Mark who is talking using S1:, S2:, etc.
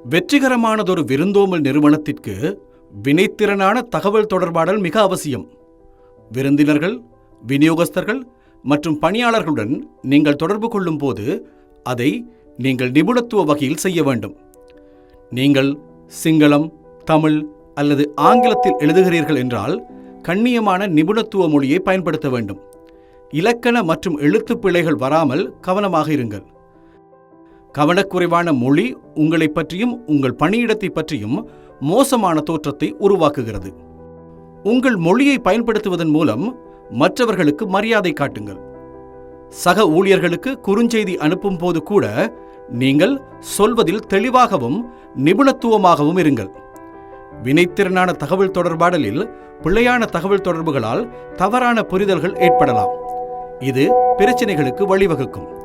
S1: வெற்றிகரமானதொரு விருந்தோம்பல் நிறுவனத்திற்கு வினைத்திறனான தகவல் தொடர்பாடல் மிக அவசியம். விருந்தினர்கள், விநியோகஸ்தர்கள் மற்றும் பணியாளர்களுடன் நீங்கள் தொடர்பு கொள்ளும் போது அதை நீங்கள் நிபுணத்துவ வகையில் செய்ய வேண்டும். நீங்கள் சிங்களம், தமிழ் அல்லது ஆங்கிலத்தில் எழுதுகிறீர்கள் என்றால் கண்ணியமான நிபுணத்துவ மொழியை பயன்படுத்த வேண்டும். இலக்கண மற்றும் எழுத்துப் பிழைகள் வராமல் கவனமாக இருங்கள். கவனக்குறைவான மொழி உங்களை பற்றியும் உங்கள் பணியிடத்தை பற்றியும் மோசமான தோற்றத்தை உருவாக்குகிறது. உங்கள் மொழியை பயன்படுத்துவதன் மூலம் மற்றவர்களுக்கு மரியாதை காட்டுங்கள். சக ஊழியர்களுக்கு குறுஞ்செய்தி அனுப்பும் போது கூட நீங்கள் சொல்வதில் தெளிவாகவும் நிபுணத்துவமாகவும் இருங்கள். வினைத்திறனான தகவல் தொடர்பாடலில் பிழையான தகவல் தொடர்புகளால் தவறான புரிதல்கள் ஏற்படலாம். இது பிரச்சனைகளுக்கு வழிவகுக்கும்.